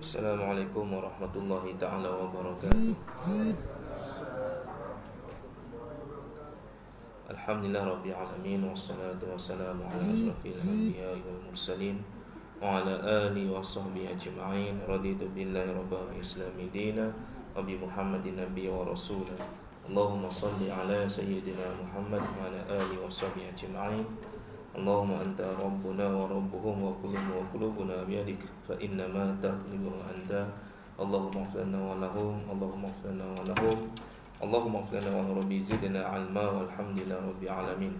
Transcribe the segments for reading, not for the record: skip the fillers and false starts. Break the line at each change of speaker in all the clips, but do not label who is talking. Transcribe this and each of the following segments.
Assalamualaikum warahmatullahi ta'ala wabarakatuh. Alhamdulillah Rabbil Alamin. Wassalatu wassalamu ala asrafil anbiya'i wal mursalin wa ala alihi wa sahbihi ajma'in. Raditu billahi rabbil islami dina wa bi Muhammadin nabiyya wa rasulah. Allahumma salli ala sayyidina Muhammad wa ala alihi wa sahbihi ajma'in. Allahumma anta rabbuna wa rabbuhum wa qulubuna biyadik fa inna ma taqlibu anta. Allahumma ighfirna wa lahum, Allahumma ighfirna wa lahum, Allahumma ighfirna wa rabbi zidna ilma walhamdulillahi rabbil alamin.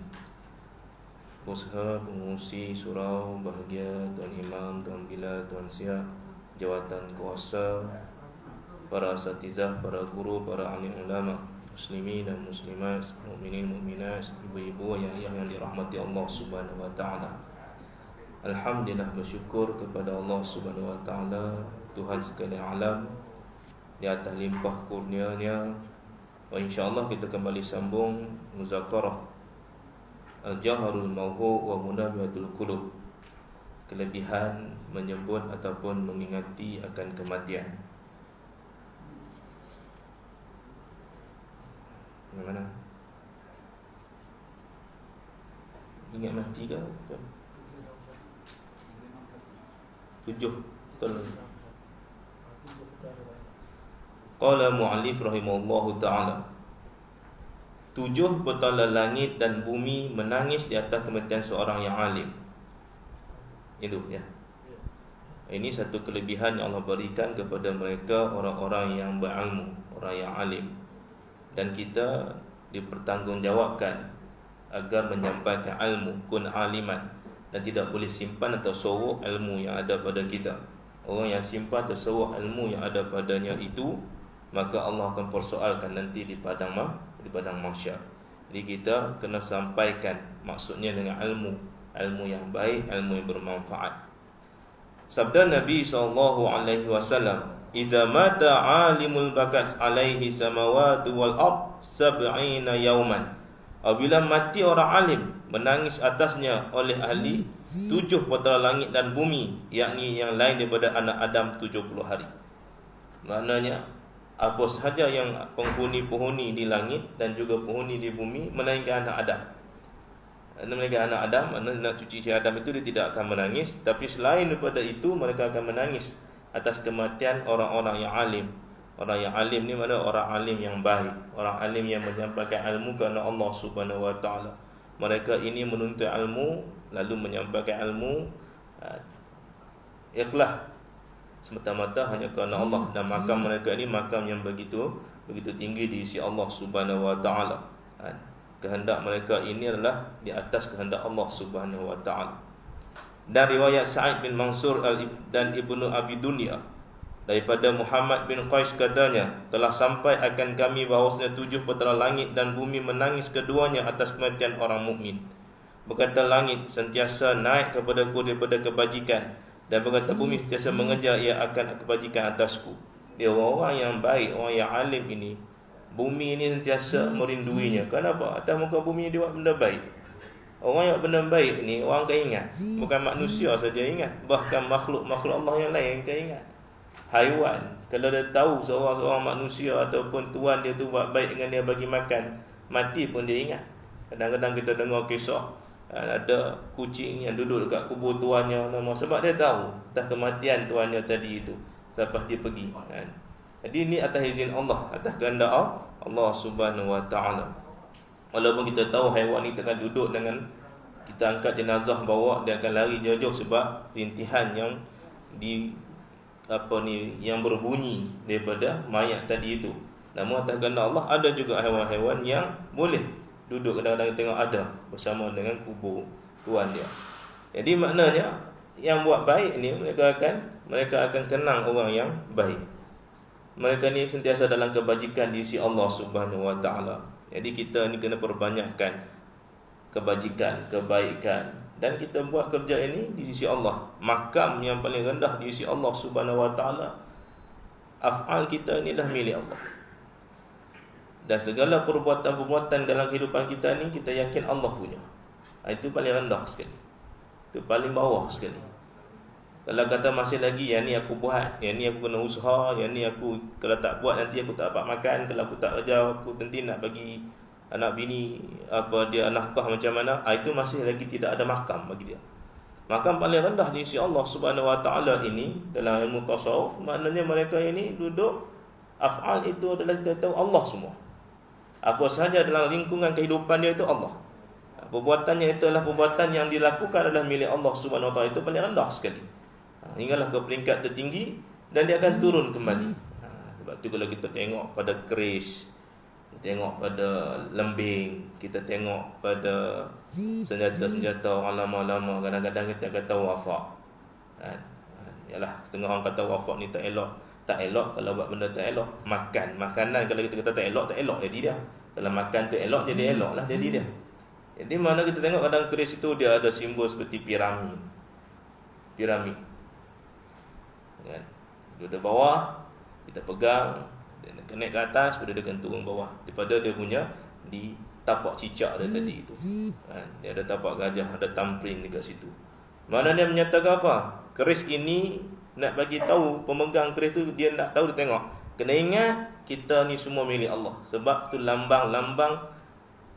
Usaha pengurusi surau, bahagia Tuan Imam, Tuan Bilal, Tuan Siap, jawatan kuasa, para asatizah, para guru, para alim ulama, muslimin dan muslimat, mukminin mukminat, ibu-ibu yang dirahmati Allah Subhanahu wa taala. Alhamdulillah, bersyukur kepada Allah Subhanahu wa taala, Tuhan sekalian alam, di atas limpah kurnia-Nya. Insyaallah kita kembali sambung muzakarah Al-Jaharul Mawhu' wa Munabihatul Qulub, kelebihan menyebut ataupun mengingati akan kematian. Mana? Ingat mati ke? 7. Betul. Qala mu'allif rahimahullahu ta'ala, 7 petala langit dan bumi menangis di atas kematian seorang yang alim. Itu ya. Ini satu kelebihan yang Allah berikan kepada mereka, orang-orang yang berilmu, orang yang alim. Dan kita dipertanggungjawabkan agar menyampaikan ilmu, kun aliman, dan tidak boleh simpan atau sorok ilmu yang ada pada kita. Orang yang simpan atau sorok ilmu yang ada padanya itu, maka Allah akan persoalkan nanti di padang mahsyar. Jadi kita kena sampaikan, maksudnya dengan ilmu yang baik, ilmu yang bermanfaat. Sabda Nabi SAW, "Iza mata alimul bakas alaihi samawati wal ard sab'ina yauman." Apabila mati orang alim, menangis atasnya oleh ahli 7 petala langit dan bumi, yakni yang lain daripada anak Adam 70 hari. Maknanya apa sahaja yang penghuni-penghuni di langit dan juga penghuni di bumi melainkan anak Adam. Melainkan anak Adam, anak cucu si Adam itu dia tidak akan menangis, tapi selain daripada itu mereka akan menangis atas kematian orang-orang yang alim. Orang yang alim ni mana? Orang alim yang baik, orang alim yang menyampaikan ilmu kerana Allah Subhanahu wa taala. Mereka ini menuntut ilmu lalu menyampaikan ilmu ikhlas semata-mata hanya kerana Allah, dan makam mereka ini makam yang begitu tinggi di sisi Allah Subhanahu wa taala. Kehendak mereka ini adalah di atas kehendak Allah Subhanahu wa taala. Dan riwayat Sa'id bin Mansur dan Ibnu Abi Dunya daripada Muhammad bin Qais katanya, telah sampai akan kami bahawasanya 7 petala langit dan bumi menangis keduanya atas kematian orang mukmin. Berkata langit, sentiasa naik kepadaku daripada kebajikan, dan berkata bumi, sentiasa mengejar ia akan kebajikan atasku. Dia orang yang baik, orang yang alim ini, bumi ini sentiasa merinduinya. Kenapa? Atas muka bumi dia buat benda baik. Orang yang benda baik ni orang akan ingat. Bukan manusia saja ingat, bahkan makhluk-makhluk Allah yang lain akan ingat. Haiwan, kalau dia tahu seorang manusia ataupun tuan dia tu buat baik dengan dia, bagi makan, mati pun dia ingat. Kadang-kadang kita dengar kisah ada kucing yang duduk dekat kubur tuannya, sebab dia tahu atas kematian tuannya tadi itu lepas dia pergi. Jadi ini atas izin Allah, atas kehendak Allah Subhanahu wa taala. Walaupun kita tahu haiwan ni akan duduk dengan kita angkat jenazah bawa, dia akan lari jauh-jauh sebab rintihan yang yang berbunyi daripada mayat tadi itu. Namun atas kehendak Allah, ada juga haiwan-haiwan yang boleh duduk, kadang-kadang tengok ada bersama dengan kubur tuan dia. Jadi maknanya yang buat baik ni mereka akan kenang orang yang baik. Mereka ni sentiasa dalam kebajikan di sisi Allah Subhanahu wa taala. Jadi kita ni kena perbanyakkan kebajikan, kebaikan, dan kita buat kerja ini di sisi Allah. Makam yang paling rendah di sisi Allah Subhanahu wa taala. Af'al kita ni dah milik Allah. Dan segala perbuatan-perbuatan dalam kehidupan kita ni kita yakin Allah punya. Itu paling rendah sekali. Itu paling bawah sekali. Kalau kata masih lagi, yang ni aku buat, yang ni aku kena usaha, yang ni aku kalau tak buat nanti aku tak dapat makan, kalau aku tak kerja aku nanti nak bagi anak bini apa dia nafkah macam mana, itu masih lagi tidak ada makam bagi dia. Makam paling rendah di sisi Allah Subhanahu Wa Taala ini dalam ilmu tasawuf, maknanya mereka ini duduk af'al itu adalah kita tahu Allah semua. Apa sahaja dalam lingkungan kehidupan dia itu Allah. Perbuatannya itu adalah perbuatan yang dilakukan adalah milik Allah Subhanahu Wa Taala, itu paling rendah sekali. Hinggalah ke peringkat tertinggi dan dia akan turun kembali. Sebab tu kalau kita tengok pada keris, tengok pada lembing, kita tengok pada senjata-senjata orang lama-lama, kadang-kadang kita kata wafak. Yalah, setengah orang kata wafak ni tak elok. Tak elok kalau buat benda tak elok. Makanan kalau kita kata tak elok jadi dia. Kalau makan tu elok, jadi elok lah jadi dia. Jadi mana kita tengok kadang keris itu dia ada simbol seperti piramid. Kan? Dia ada bawah, kita pegang, dia nak naik ke atas, pada dia akan turun bawah. Daripada dia punya di tapak cicak dia tadi itu. Kan? Dia ada tapak gajah, ada tampring dekat situ. Mana dia menyatakan apa? Keris ini nak bagi tahu pemegang keris tu, dia nak tahu, dia tengok. Kena ingat kita ni semua milik Allah. Sebab tu lambang-lambang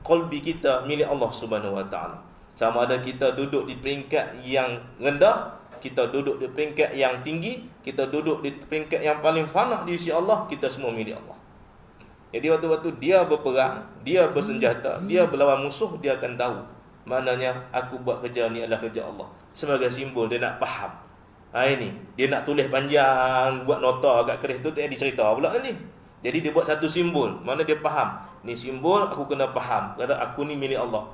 qalbi kita milik Allah Subhanahu Wa Taala. Sama ada kita duduk di peringkat yang rendah, kita duduk di peringkat yang tinggi, kita duduk di peringkat yang paling fana di sisi Allah, kita semua milik Allah. Jadi waktu-waktu dia berperang, dia bersenjata, dia berlawan musuh, dia akan tahu maknanya aku buat kerja ni adalah kerja Allah. Sebagai simbol dia nak faham. Ini dia nak tulis panjang, buat nota kat keris tu, tak ada cerita pula nanti. Jadi dia buat satu simbol, mana dia faham. Ni simbol aku kena faham. Kata aku ni milik Allah.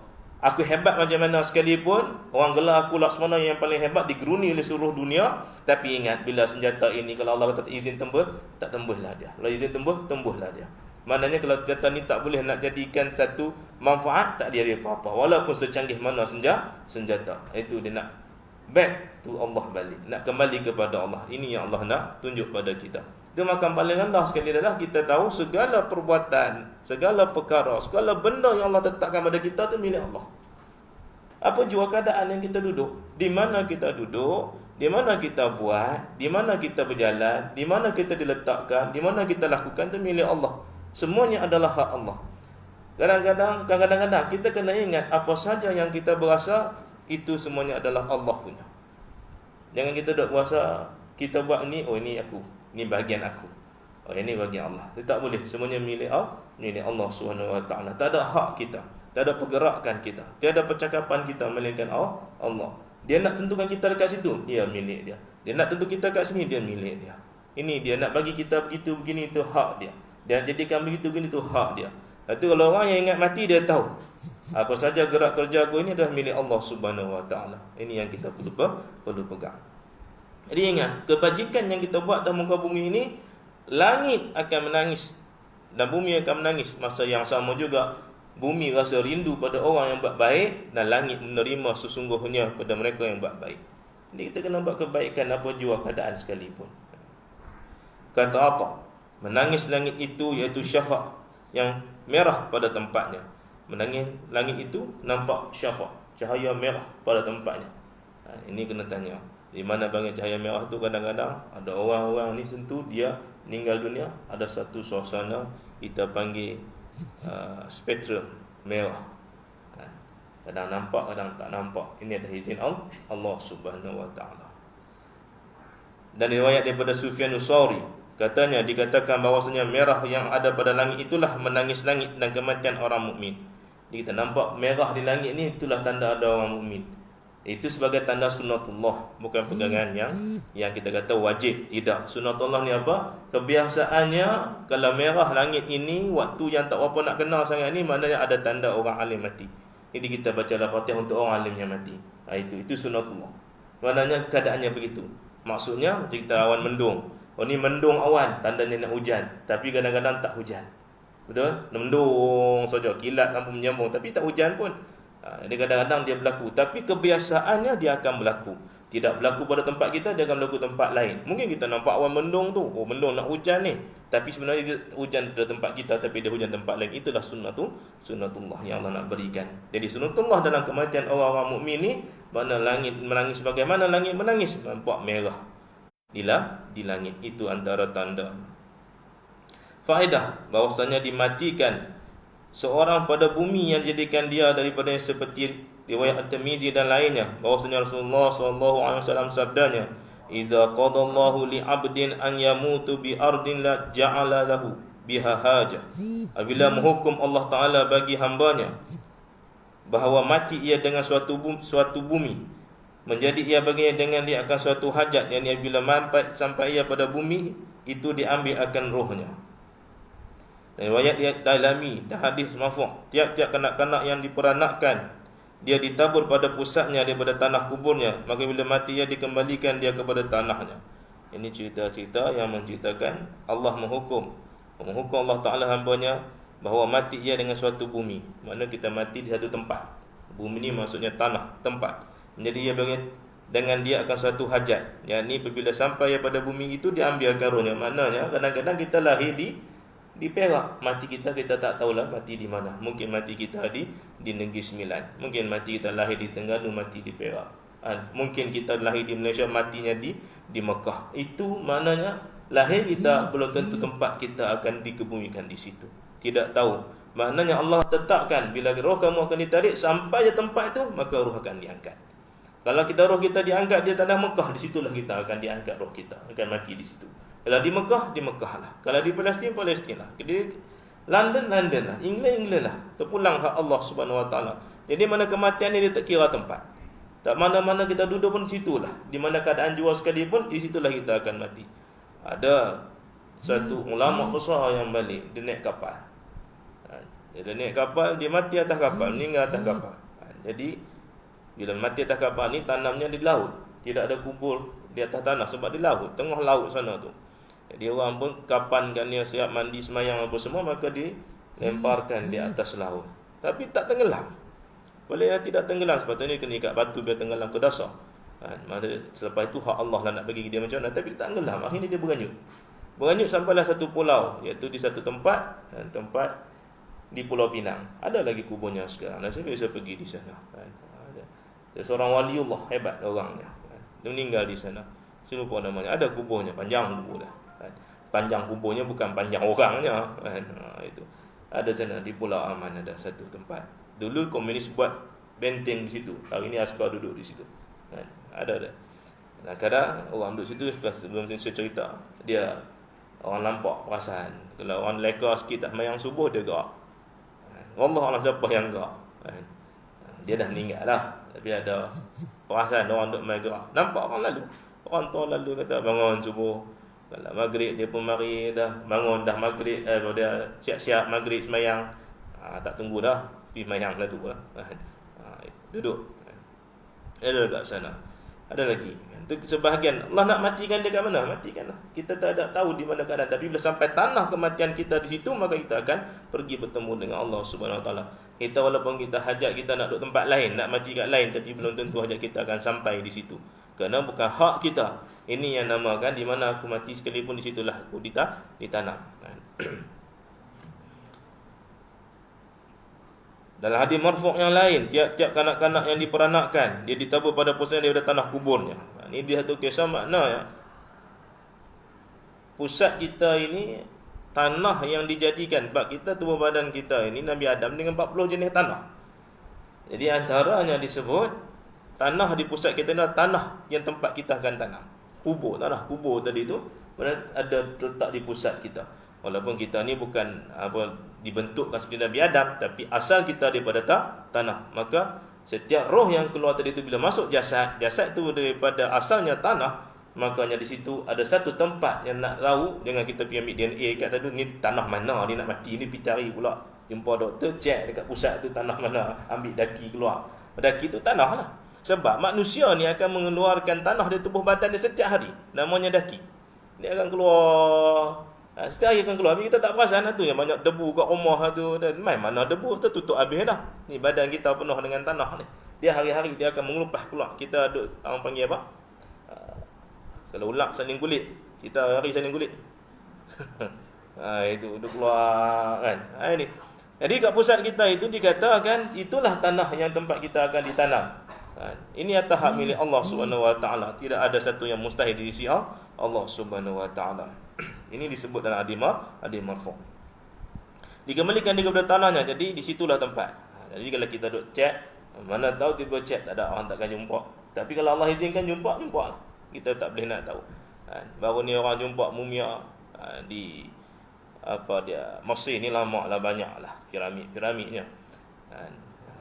Aku hebat macam mana sekalipun, orang gelar aku Laksmana yang paling hebat, digeruni oleh seluruh dunia. Tapi ingat, bila senjata ini kalau Allah kata izin tembus, tak tembuslah dia. Kalau izin tembuslah dia. Maknanya kalau senjata ni tak boleh nak jadikan satu manfaat, tak dia apa-apa. Walaupun secanggih mana senjata. Itu dia nak back to Allah balik. Nak kembali kepada Allah. Ini yang Allah nak tunjuk pada kita. Itu makam paling rendah sekali adalah kita tahu segala perbuatan, segala perkara, segala benda yang Allah tetapkan pada kita itu milik Allah. Apa jua keadaan yang kita duduk, di mana kita duduk, di mana kita buat, di mana kita berjalan, di mana kita diletakkan, di mana kita lakukan, itu milik Allah. Semuanya adalah hak Allah. Kadang-kadang kita kena ingat apa saja yang kita berasa itu semuanya adalah Allah punya. Jangan kita duk berasa kita buat ni, oh ini aku, ini bahagian aku. Oh ini bahagian Allah. Itu tak boleh. Semuanya milik Allah Subhanahu Wa Taala. Tak ada hak kita, tak ada pergerakan kita, tiada percakapan kita melainkan Allah. Dia nak tentukan kita dekat situ, dia milik dia. Dia nak tentu kita kat sini, dia milik dia. Ini dia nak bagi kita begitu begini, itu hak dia. Dia jadikan begitu begini, itu hak dia. Itu kalau orang yang ingat mati, dia tahu apa saja gerak kerja aku ini adalah milik Allah Subhanahu Wa Taala. Ini yang kita perlu pegang. Jadi ingat, kebajikan yang kita buat dalam muka bumi ini, langit akan menangis dan bumi akan menangis. Masa yang sama juga, bumi rasa rindu pada orang yang buat baik, dan langit menerima sesungguhnya pada mereka yang buat baik. Jadi kita kena buat kebaikan apa jua keadaan sekalipun. Kata apa? Menangis langit itu iaitu syafaq yang merah pada tempatnya. Menangis langit itu nampak syafaq, cahaya merah pada tempatnya. Ini kena tanya, di mana bagi cahaya merah tu? Kadang-kadang ada orang-orang ni sentuh, dia meninggal dunia, ada satu suasana kita panggil spektrum merah. Kadang nampak, kadang tak nampak. Ini adalah izin Allah Subhanahu Wa Taala. Dan riwayat daripada Sufyan Tsauri, katanya dikatakan bahawasanya merah yang ada pada langit itulah menangis langit dan kematian orang mukmin. Jadi kita nampak merah di langit ni, itulah tanda ada orang mukmin. Itu sebagai tanda sunatullah, bukan pegangan yang kita kata wajib. Tidak. Sunatullah ni apa? Kebiasaannya kalau merah langit ini, waktu yang tak apa nak kenal sangat ni, maknanya ada tanda orang alim mati. Jadi kita baca Al-Fatihah untuk orang alim yang mati. Itu sunatullah. Maknanya keadaannya begitu. Maksudnya kita awan mendung. Oh ni mendung awan, tandanya nak hujan. Tapi kadang-kadang tak hujan. Betul? Mendung saja, kilat lampu menyambung, tapi tak hujan pun. Jadi kadang-kadang dia berlaku, tapi kebiasaannya dia akan berlaku. Tidak berlaku pada tempat kita, dia akan berlaku tempat lain. Mungkin kita nampak awan mendung tu, oh mendung nak hujan ni, tapi sebenarnya dia hujan pada tempat kita, tapi dia hujan tempat lain. Itulah sunnatullah yang Allah nak berikan. Jadi sunnatullah dalam kematian orang-orang mukmin ni, Mana langit menangis bagaimana langit menangis? Nampak merah di langit. Itu antara tanda. Faedah bahwasanya dimatikan seorang pada bumi yang jadikan dia daripada yang seperti riwayat At-Tirmizi dan lainnya, bahwasanya Rasulullah SAW sabdanya, "Idza qadallahu li 'abdin an yamutu bi ardin la ja'ala lahu biha hajah." Apabila menghukum Allah Taala bagi hambanya bahawa mati ia dengan suatu bumi, menjadi ia baginya dengan dia akan suatu hajat, yang apabila sampai ia pada bumi itu diambil akan rohnya. Dan riwayat Dailami dan hadis marfu', tiap-tiap kanak-kanak yang diperanakkan dia ditabur pada pusatnya daripada tanah kuburnya, maka bila mati ia dikembalikan dia kepada tanahnya. Ini cerita-cerita yang menceritakan Allah menghukum Allah Ta'ala hambanya bahawa mati ia dengan suatu bumi. Mana kita mati di satu tempat. Bumi ni maksudnya tanah, tempat. Jadi ia dengan dia akan suatu hajat. Yang ni apabila sampai pada bumi itu diambilkan rohnya. Maknanya kadang-kadang kita lahir di Perak, mati kita tak tahulah mati di mana. Mungkin mati kita di Negeri Sembilan. Mungkin mati kita lahir di Terengganu, mati di Perak. Mungkin kita lahir di Malaysia, matinya di Mekah. Itu maknanya lahir kita belum tentu tempat kita akan dikebumikan di situ. Tidak tahu. Maknanya Allah tetapkan bila roh kamu akan ditarik sampai di tempat itu, maka roh akan diangkat. Kalau roh kita diangkat di tanah Mekah, di situlah kita akan diangkat roh kita, akan mati di situ. Kalau di Mekah lah. Kalau di Palestin lah. Jadi London lah. England lah. Terpulang hak Allah Subhanahu Wa Taala. Jadi mana kematian ini dia tak kira tempat. Tak mana-mana kita duduk pun di situlah. Di mana keadaan jiwa sekalipun, di situlah kita akan mati. Ada satu ulama besar yang balik, dia naik kapal. Dia naik kapal, dia mati atas kapal, meninggal atas kapal. Jadi bila mati atas kapal ni, tanamnya di laut. Tidak ada kubur di atas tanah sebab di laut, tengah laut sana tu. Jadi orang pun kapankan dia siap mandi semayang apa semua, maka dilemparkan di atas laut. Tapi tak tenggelam. Boleh tidak tenggelam, sepatutnya kena ikat batu biar tenggelam ke dasar. Selepas itu hak Allah lah nak bagi dia macam mana. Tapi tak tenggelam, akhirnya dia beranyut sampailah satu pulau, iaitu di satu tempat di Pulau Pinang. Ada lagi kuburnya sekarang. Dan saya biasa pergi di sana. Ada seorang waliullah hebat orangnya. Dia meninggal di sana. Saya lupa namanya. Ada kuburnya, panjang kubur dah. Panjang kuburnya bukan panjang orangnya. Itu. Ada sana di Pulau Aman ada satu tempat. Dulu komunis buat benteng di situ. Hari ini askar duduk di situ. Ada. Kadang orang duduk situ sebelum saya cerita, dia orang nampak perasaan. Kalau orang leka sikit tak mayang subuh, dia gerak. Wallah siapa yang gerak. Dia dah meninggal lah. Tapi ada perasaan orang duduk main gerak. Nampak orang lalu. Orang tua lalu kata bangun subuh. Kalau maghrib dia pun mari dah bangun dah maghrib, dia siap-siap maghrib semayang. Tak tunggu dah, pergi semayang lalu lah. Duduk. Ada dekat sana. Ada lagi. Itu sebahagian Allah nak matikan dia kat mana? Matikanlah. Kita tak ada tahu di mana keadaan. Tapi bila sampai tanah kematian kita di situ, maka kita akan pergi bertemu dengan Allah Subhanahu Wa Taala. Kita walaupun kita hajat kita nak duduk tempat lain, nak mati kat lain, tapi belum tentu hajat kita akan sampai di situ. Kerana bukan hak kita. Ini yang namakan di mana aku mati sekalipun di situlah aku ditanam. Dalam hadis marfu' yang lain, tiap-tiap kanak-kanak yang diperanakkan, dia ditabur pada pusat daripada tanah kuburnya. Ini dia satu kisah makna ya. Pusat kita ini tanah yang dijadikan, sebab kita tubuh badan kita ini Nabi Adam dengan 40 jenis tanah. Jadi antaranya disebut tanah di pusat kita adalah tanah yang tempat kita akan tanam. Tanah kubur tadi tu ada letak di pusat kita. Walaupun kita ni bukan dibentukkan seperti Nabi Adam, tapi asal kita daripada tanah. Maka setiap roh yang keluar tadi itu bila masuk jasad itu daripada asalnya tanah, makanya di situ ada satu tempat yang nak tahu dengan kita pergi ambil DNA kat tadi ni tanah mana dia nak mati ni, pergi cari pula. Jumpa doktor, cek dekat pusat tu tanah mana, ambil daki keluar. Daki tu tanah lah. Sebab manusia ni akan mengeluarkan tanah dari tubuh badan dia setiap hari. Namanya daki. Dia akan keluar. Setiap hari akan keluar. Tapi kita tak perasan tu yang banyak debu kat rumah tu. Dan mana debu tu tutup habis dah. Ni badan kita penuh dengan tanah ni. Dia hari-hari dia akan mengelupas keluar. Kita duk orang panggil apa? Kalau ulak saling kulit. Kita hari saling kulit. Itu duk keluar kan. Ini. Jadi kat pusat kita itu dikatakan itulah tanah yang tempat kita akan ditanam. Ini atas hak milik Allah Subhanahu wa taala. Tidak ada satu yang mustahil di sisi Allah Subhanahu wa taala. Ini disebut dalam hadis marfu'. Dikembalikan dia kepada tanahnya. Jadi di situlah tempat. Jadi kalau kita duk cek, mana tahu tiba cek tak ada, orang takkan jumpa. Tapi kalau Allah izinkan jumpa lah. Kita tak boleh nak tahu. Baru ni orang jumpa mumia di Mesir ni lama lah, banyak lah piramidnya.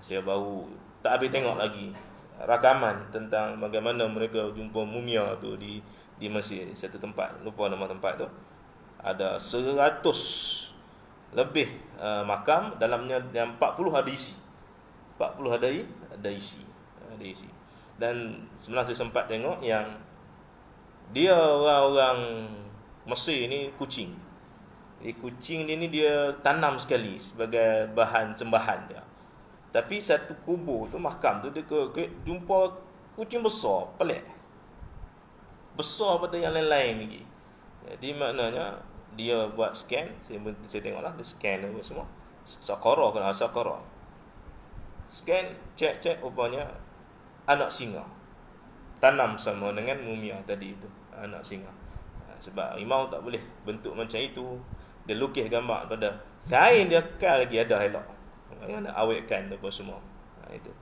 Saya baru tak habis tengok lagi rakaman tentang bagaimana mereka jumpa mumia tu di Mesir, satu tempat, lupa nama tempat tu. Ada 100 lebih makam, dalamnya yang 40 ada isi. 40 ada isi. Dan sebenarnya saya sempat tengok yang dia orang Mesir ni kucing. Kucing ni dia tanam sekali sebagai bahan sembahan dia. Tapi satu kubur tu, makam tu, dia jumpa kucing besar, pelik. Besar pada yang lain-lain lagi. Jadi maknanya dia buat scan, saya tengoklah dia scan apa semua. Saqqarah. Scan, cek rupanya anak singa. Tanam sama dengan mumia tadi itu, anak singa. Sebab imam tak boleh bentuk macam itu. Dia lukis gambar pada kain, dia kan lagi ada elok. Yang nak awetkan apa semua. Itu.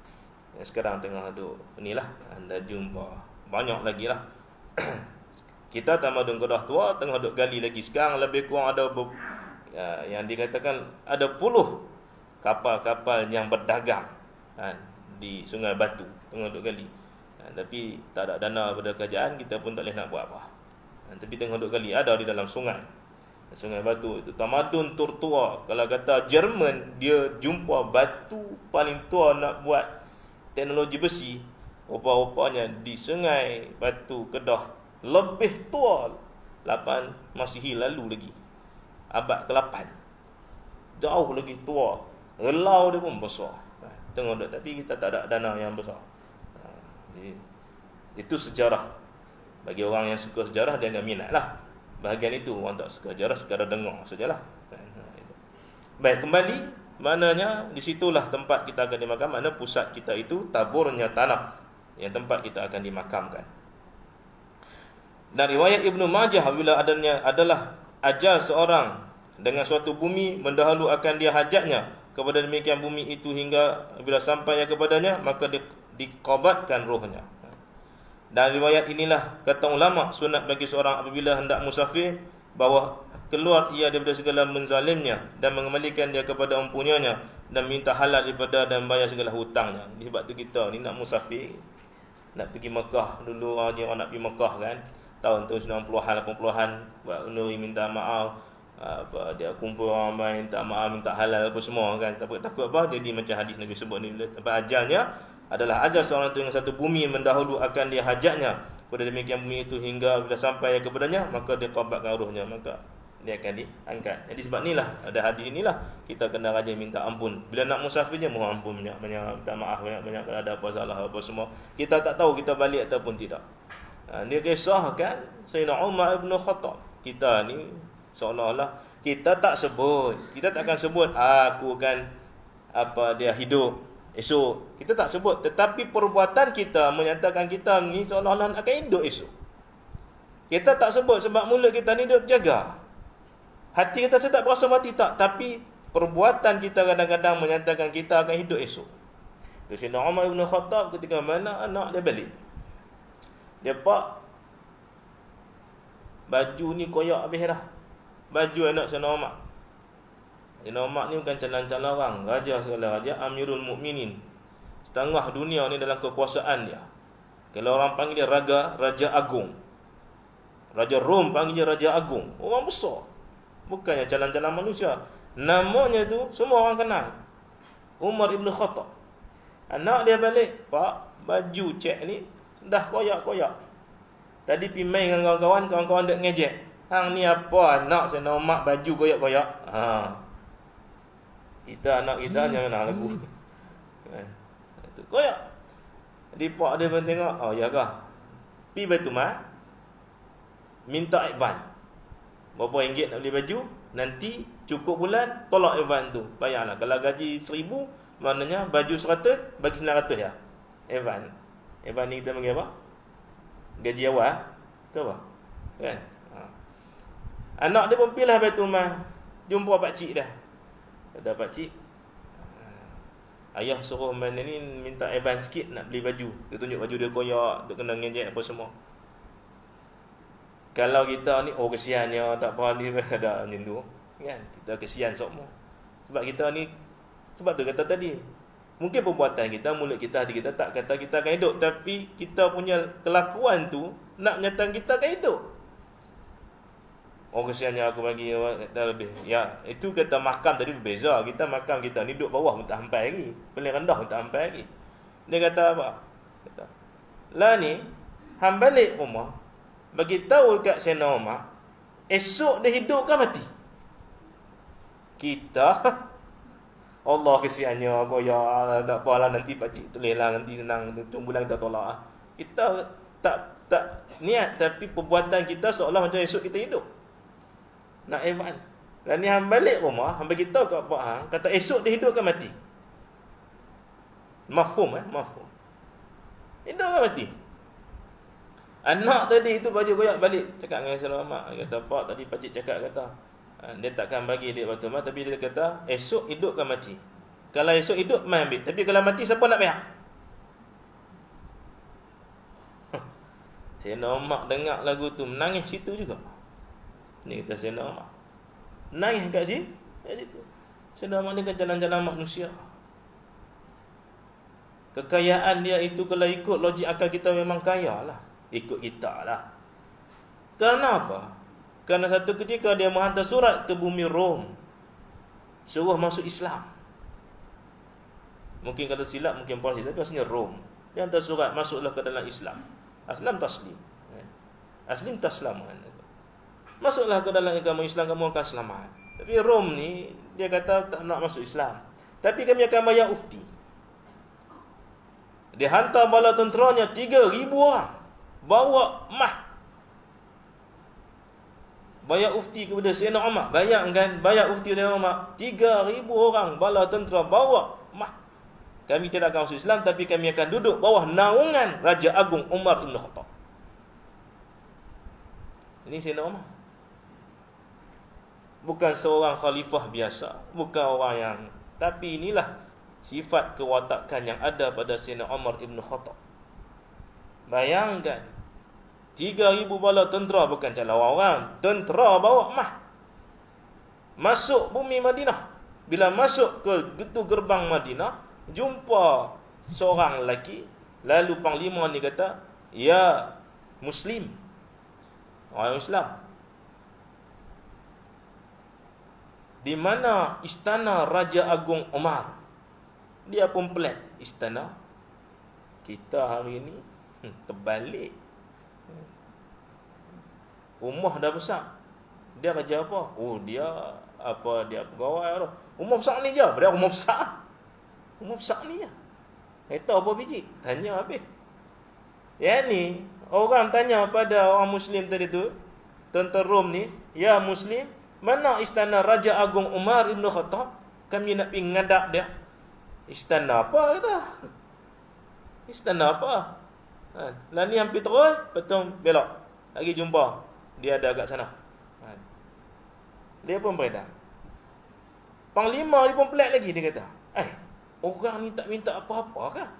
Yang sekarang tengah duk inilah, anda jumpa banyak lagi lah. Kita tamadun Kedah tua tengah duk gali lagi. Sekarang lebih kurang ada yang dikatakan ada puluh kapal-kapal yang berdagang di Sungai Batu, tengah duk gali. Tapi tak ada dana pada kerajaan, kita pun tak boleh nak buat apa. Tapi tengah duk gali, ada di dalam sungai Batu itu. Tamadun tertua, kalau kata Jerman dia jumpa batu paling tua nak buat teknologi besi, rupa-rupanya di Sungai Batu Kedah lebih tua 8 Masihi lalu lagi, abad ke-8, jauh lagi tua. Relau dia pun besar. Tengok tak, tapi kita tak ada dana yang besar. Itu sejarah. Bagi orang yang suka sejarah, dia akan minat lah bahagian itu. Orang tak suka sejarah, sekadar dengar sajalah. Baik, kembali, maknanya di situlah tempat kita akan dimakamkan. Maknanya pusat kita itu taburnya tanah yang tempat kita akan dimakamkan. Dan riwayat Ibnu Majah, apabila adalah ajal seorang dengan suatu bumi, mendahulu akan dia hajatnya kepada demikian bumi itu, hingga bila sampai kepadanya, maka diqabatkan rohnya. Dan riwayat inilah, kata ulama, sunat bagi seorang apabila hendak musafir, bahawa keluar ia daripada segala menzalimnya dan mengembalikan dia kepada empunyanya, dan minta halal daripada dan bayar segala hutangnya. Sebab tu kita ni nak musafir, nak pergi Mekah dulu, orang nak pergi Mekah kan, tahun-tahun 90-an 80-an, buat unduri minta maaf, dia kumpul ramai, minta maaf, minta halal apa semua kan. Takut apa, jadi macam hadis Nabi sebut ni, tempat ajalnya adalah ajal seorang itu dengan satu bumi, mendahulu akan dia hajatnya pada demikian bumi itu, hingga bila sampai kepadanya, maka dia qabatkan rohnya, maka dia akan diangkat. Jadi sebab inilah, ada hadis inilah, kita kena rajin minta ampun. Bila nak musafirnya, mohon ampun banyak-banyak, minta maaf banyak-banyak kalau ada apa salah apa semua. Kita tak tahu kita balik ataupun tidak. Dia kisahkan Sayyidina Umar ibn Khattab. Kita ni seolah-olah kita tak sebut, kita takkan sebut aku kan dia hidup esok, kita tak sebut. Tetapi perbuatan kita menyatakan kita ni seolah-olah akan hidup esok. Kita tak sebut sebab mulut kita ni dia jaga. Hati kita saya tak berasa mati tak, tapi perbuatan kita kadang-kadang menyatakan kita akan hidup esok. Tu Sayyidina Umar ibn Khattab ketika mana anak dia balik, dia pak baju ni koyak habis dah. Baju anak Sayyidina Umar. Sayyidina Umar ni bukan calon-calon orang, raja segala raja, Amirul Mukminin. Setengah dunia ni dalam kekuasaan dia. Kalau orang panggil dia Raja Agung. Raja Rom panggil dia Raja Agung. Orang besar. Bukannya calon-calon manusia. Namanya tu semua orang kenal. Umar ibn Khattab. Anak dia balik, pak, baju cek ni dah koyak-koyak. Tadi pergi main dengan kawan-kawan, kawan-kawan dek ngejek. Hang ni apa anak Sayyidina Umar baju koyak-koyak? Kita anak kita jangan nak lagu. Itu koyak. Jadi pak dia pun tengok, oh ya kah? Pi Baitul Mal, minta advan. Berapa ringgit nak beli baju, nanti cukup bulan tolak advan tu. Bayarlah. Kalau gaji 1000, maknanya baju 100 bagi 900 ya. Advan. Evan ni kita panggil apa? Gaji awal ke apa? Kan? Anak dia pun pergi lah Baitul Mal, jumpa pak cik dah. Kata pak cik, ayah suruh mana ni minta Evan sikit nak beli baju. Dia tunjuk baju dia koyak, dia kena ngejek apa semua. Kalau kita ni, kesiannya tak apa ni ada macam tu. Kan? Kita kesian semua. Sebab kita ni, sebab tu kata tadi, mungkin perbuatan kita, mulut kita, hati kita tak kata kita akan hidup, tapi kita punya kelakuan tu nak menyatakan kita akan hidup. Kesiannya aku bagi dah lebih. Ya, itu kata makam tadi berbeza. Kita makam kita ni duduk bawah pun tak sampai lagi. Paling rendah pun tak sampai lagi. Dia kata apa? Kata, lah ni, hang balik rumah, bagi tahu kat Sayyidina Umar, esok dia hidup ke mati? Kita Allah kesiannya apa ya, tak apalah nanti pak cik tulislah nanti senang bulan kita tolak. Kita tak niat, tapi perbuatan kita seolah macam esok kita hidup. Nak Evan. Dan ni hang balik rumah, hang bagi tahu kat pak hang, kata esok dia hidup ke mati? Mafhum mafhum. Hidup ke mati? Anak tadi itu baju koyak balik cakap dengan Sayyidina Umar, kata pak tadi pak cik cakap kata dia takkan bagi dia Baitul Mal, tapi dia kata esok hidup ke mati. Kalau esok hidup mai ambil, tapi kalau mati siapa nak bayar? Sayyidina Umar dengar lagu tu menangis situ juga. Ni kata Sayyidina Umar nangis kat situ. Sayyidina Umar ni kan jalan-jalan manusia. Kekayaan dia itu kalau ikut logik akal kita memang kaya lah, ikut kita lah. Kenapa? Kerana satu ketika dia menghantar surat ke bumi Rom, suruh masuk Islam. Mungkin kalau silap, mungkin Parsi, tapi maksudnya Rom. Dia hantar surat, masuklah ke dalam Islam. Aslam taslim. Aslim taslam. Masuklah ke dalam agama Islam, kamu akan selamat. Tapi Rom ni, dia kata tak nak masuk Islam, tapi kami akan bayar ufti. Dia hantar bala tenteranya 3,000 orang, bawa mah, bayar ufti kepada Sayyidina Umar. Bayangkan, bayar ufti kepada Umar, 3,000 orang bala tentera bawa mah. Kami tidak akan masuk Islam, tapi kami akan duduk bawah naungan Raja Agung Umar Ibn Khattab. Ini Sayyidina Umar. Bukan seorang khalifah biasa, bukan orang yang, tapi inilah sifat kewatakan yang ada pada Sayyidina Umar Ibn Khattab. Bayangkan, 3,000 bala tentera, bukan calon orang, tentera bawa mah, masuk bumi Madinah. Bila masuk ke pintu gerbang Madinah, jumpa seorang lelaki. Lalu panglima ni kata, ya Muslim, orang Islam, di mana istana Raja Agung Umar? Dia pun pelik, istana kita hari ni terbalik. Rumah dah besar. Dia kerja apa? Dia pegawai tu. Rumah besar ni je. Dia rumah besar. Rumah besar ni je. Kata apa biji? Tanya habis. Yang ni, orang tanya pada orang Muslim tadi tu, tentera Rom ni, ya Muslim, mana istana Raja Agung Umar Ibn Khattab? Kami nak pergi ngadap dia. Istana apa kata? Istana apa? Lah ni hampir terus, betul belok. Lagi jumpa. Dia ada kat sana. Dia pun beredar. Panglima dia pun pelik lagi. Dia kata, orang ni tak minta apa-apa kah?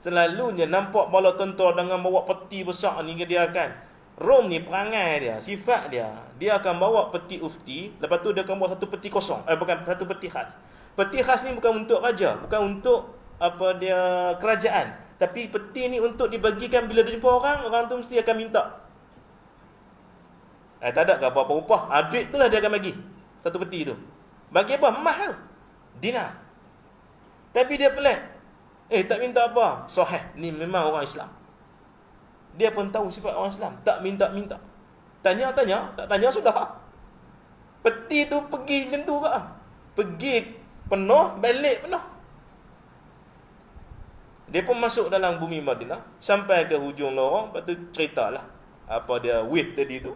Selalunya nampak bala tentera dengan bawa peti besar ni, dia akan, Rom ni perangai dia, sifat dia, dia akan bawa peti ufti, lepas tu dia akan bawa satu peti kosong. Bukan, satu peti khas. Peti khas ni bukan untuk raja, bukan untuk kerajaan, tapi peti ni untuk dibagikan bila dia jumpa orang tu mesti akan minta. Tak ada ke apa-apa upah, duit tu lah dia akan bagi. Satu peti tu. Bagi apa? Mahal. Dinar. Tapi dia pelik. Tak minta apa. Sahih. Ni memang orang Islam. Dia pun tahu sifat orang Islam. Tak minta-minta. Tanya-tanya. Tak tanya sudah. Peti tu pergi macam tu ke? Pergi penuh, balik penuh. Dia pun masuk dalam bumi Madinah. Sampai ke hujung lorong. Lepas tu ceritalah. Apa dia wave tadi tu.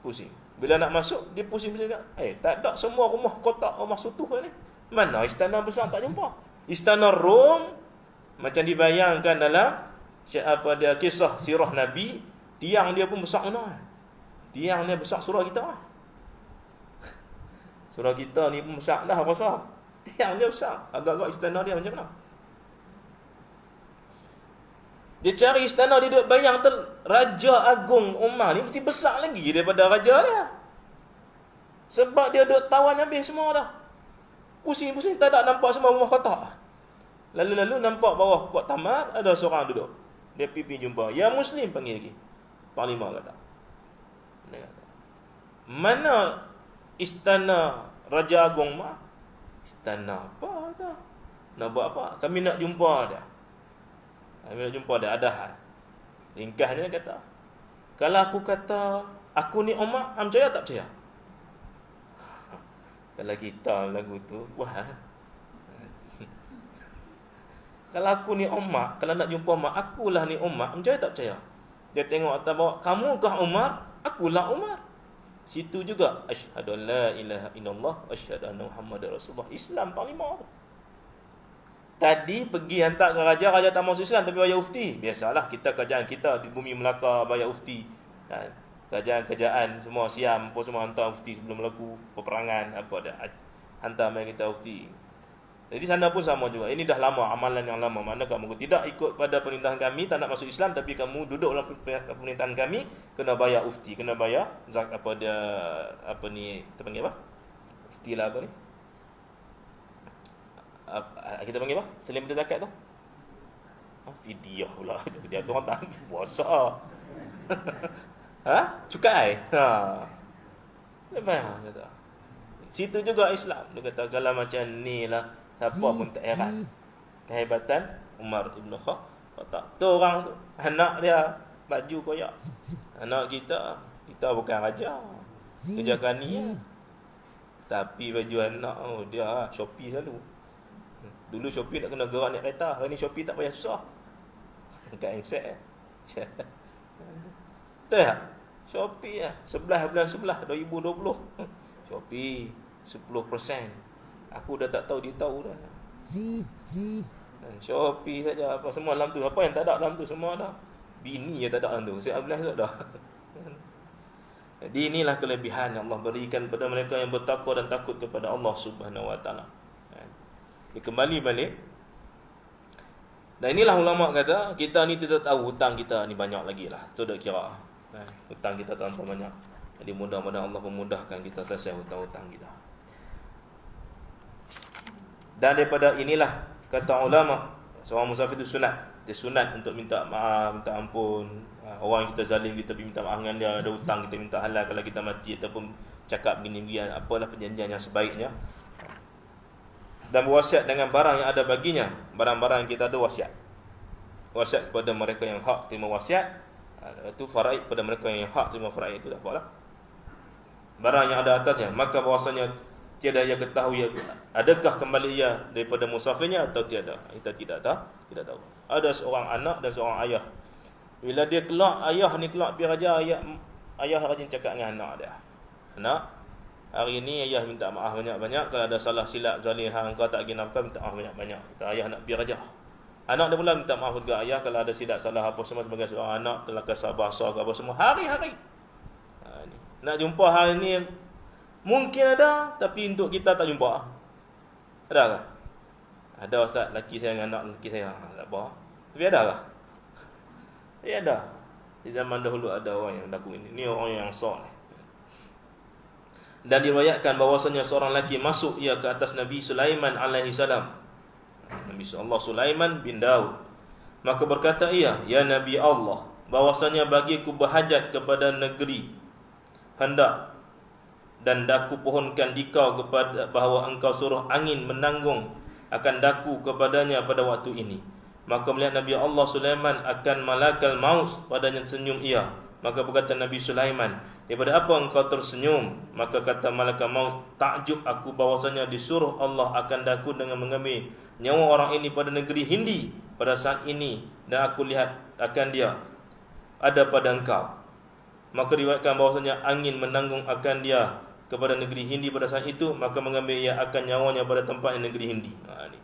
Pusing. Bila nak masuk, dia pusing juga. Tak ada, semua rumah kotak, rumah sutuh ni. Mana istana besar tak jumpa. Istana Rom macam dibayangkan dalam apa dia kisah sirah Nabi, tiang dia pun besar mana. Tiang dia besar surah kita. Surah kita ni pun besar dah rasa. Tiang dia besar. Agak-agak istana dia macam mana? Dia cari istana dia duduk bayang Raja Agung Umar ni mesti besar lagi daripada raja dia. Sebab dia duduk tawan habis semua dah. Pusing-pusing tak ada nampak semua rumah kotak. Lalu-lalu nampak bawah Kuat Tamat ada seorang duduk. Dia pergi jumpa. Ya Muslim panggil lagi. Panglima kata. Mana istana Raja Agung Umar? Istana apa tak? Nak buat apa? Kami nak jumpa dia. Kami nak jumpa dia, ada hal. Ringkasnya kata, kalau aku kata aku ni Umar, hang percaya tak percaya? Kalau kita lagu tu, wah. Kalau aku ni Umar, kalau nak jumpa Umar, akulah ni Umar, percaya tak percaya? Dia tengok atas bawah, kamukah Umar? Akulah Umar. Situ juga asyhadu an la ilaha illallah asyhadu anna Muhammadar Rasulullah. Islam panglima tu. Tadi pergi hantar ke raja, raja tak masuk Islam tapi bayar ufti. Biasalah kita kerajaan kita di bumi Melaka bayar ufti. Kan? Kerajaan semua Siam pun semua hantar ufti sebelum berlaku peperangan apa dah. Hantar mai kita ufti. Jadi sana pun sama juga. Ini dah lama, amalan yang lama. Mana kamu tidak ikut pada perintahan kami, tak nak masuk Islam, tapi kamu duduk dalam pemerintahan kami, kena bayar ufti, kena bayar zakat apa dia, apa ni, kita panggil apa? Ufti lah apa ni? Kita panggil apa? Selain daripada zakat tu? Fidyah pula. Dia tu orang tak puasa. Cukai. Lepas kata. Situ juga Islam. Dia kata kalau macam ni lah, siapa pun tak heran. Kehebatan Umar Ibn Khattab. Tu orang tu, anak dia baju koyak. Anak kita bukan raja. Kerja kani ya. Tapi baju anak dia Shopee selalu. Dulu Shopee nak kena gerak naik kereta. Hari ni Shopee tak payah susah. Kat handset betul tak? Shopee lah 11 bulan 11 2020. Shopee 10%. Aku dah tak tahu, dia tahu dah. Shopee saja, apa semua dalam tu. Apa yang tak ada dalam tu semua dah. Bini yang tak ada dalam tu. Saya belah tak dah. Jadi inilah kelebihan yang Allah berikan kepada mereka yang bertakwa dan takut kepada Allah Subhanahu Wa Taala. Dia kembali balik. Dan inilah ulama kata, kita ni tidak tahu hutang kita ni banyak lagi lah. Tu dah kira. Hutang kita terlampau banyak. Jadi mudah-mudahan Allah memudahkan kita selesai hutang-hutang kita. Dan daripada inilah kata ulama, seorang musafir itu sunat. Dia sunat untuk minta maaf, minta ampun. Orang yang kita zalim, kita minta maaf dengan dia. Ada hutang, kita minta halal kalau kita mati. Ataupun cakap begini-begini. Apalah perjanjian yang sebaiknya. Dan berwasiat dengan barang yang ada baginya. Barang-barang yang kita ada wasiat. Wasiat kepada mereka yang hak terima wasiat. Itu faraid pada mereka yang hak terima faraid, itu tak apalah. Barang yang ada atasnya, maka bahawasanya tiada ia ketahui adakah kembali ia daripada musafirnya atau tiada. Kita tidak tahu. Ada seorang anak dan seorang ayah. Bila dia keluar, ayah ni keluar pergi raja, ayah rajin cakap dengan anak dia. Anak, hari ni ayah minta maaf banyak-banyak. Kalau ada salah silap zalim hang kau tak bagi nafkah, minta maaf banyak-banyak. Kata ayah nak pergi raja. Anak dia pula minta maaf juga ayah kalau ada silap salah apa semua sebagai seorang anak, telah kasar bahasa ke apa semua hari-hari. Nak jumpa hari ni mungkin ada, tapi untuk kita tak jumpa. Ada tak? Ada ustaz, lelaki saya dengan anak lelaki saya. Tak apa. Tapi ada tak? Ya ada. Di zaman dahulu ada orang yang laku ini. Ini orang yang soleh. Dan diriwayatkan bahawasanya seorang lelaki masuk ia ke atas Nabi Sulaiman alaihi salam. Nabi Allah Sulaiman bin Daud. Maka berkata ia, ya Nabi Allah, bahwasanya bagiku berhajat kepada negeri hendak dan daku pohonkan dikau kepada bahawa engkau suruh angin menanggung akan daku kepadanya pada waktu ini. Maka melihat Nabi Allah Sulaiman akan malakal maut, padanya senyum ia. Maka berkata Nabi Sulaiman, daripada apa engkau tersenyum? Maka kata malaikat maut, takjub aku bahwasanya disuruh Allah akan daku dengan mengambil nyawa orang ini pada negeri Hindi pada saat ini, dan aku lihat akan dia ada pada engkau. Maka riwayatkan bahwasanya angin menanggung akan dia kepada negeri Hindi pada saat itu, maka mengambil ia akan nyawanya pada tempat negeri Hindi. Ini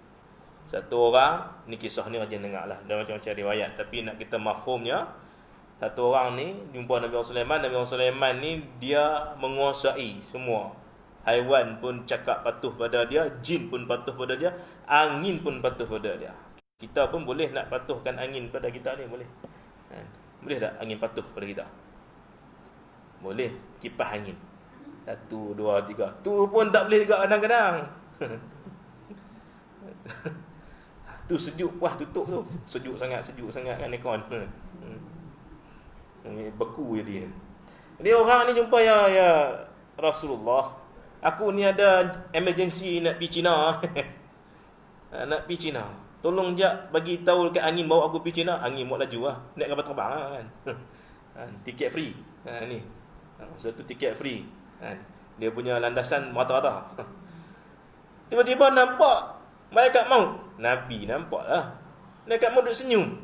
Satu orang, ni kisah ni rajin dengar lah, ada macam-macam riwayat, tapi nak kita mafhumnya, satu orang ni jumpa Nabi Sulaiman. Nabi Sulaiman ni dia menguasai semua. Haiwan pun cakap patuh pada dia, jin pun patuh pada dia, angin pun patuh pada dia. Kita pun boleh nak patuhkan angin pada kita ni, boleh. Boleh tak angin patuh pada kita? Boleh, kipas angin. 1, 2, 3. Tu pun tak boleh juga kadang-kadang. Tu sejuk, wah tutup tu. Sejuk sangat kan aircon. Beku je dia. Dia orang ni jumpa ya Rasulullah, aku ni ada emergency nak pergi China. Nak pergi China. Tolong jap bagi tahu dekat angin bawa aku pergi China. Angin buat laju lah. Naik kapal terbang lah kan. Tiket free. Ni. Satu tiket free. Dia punya landasan rata-rata. Tiba-tiba nampak malaikat maut. Nabi nampak lah. Malaikat maut duduk senyum.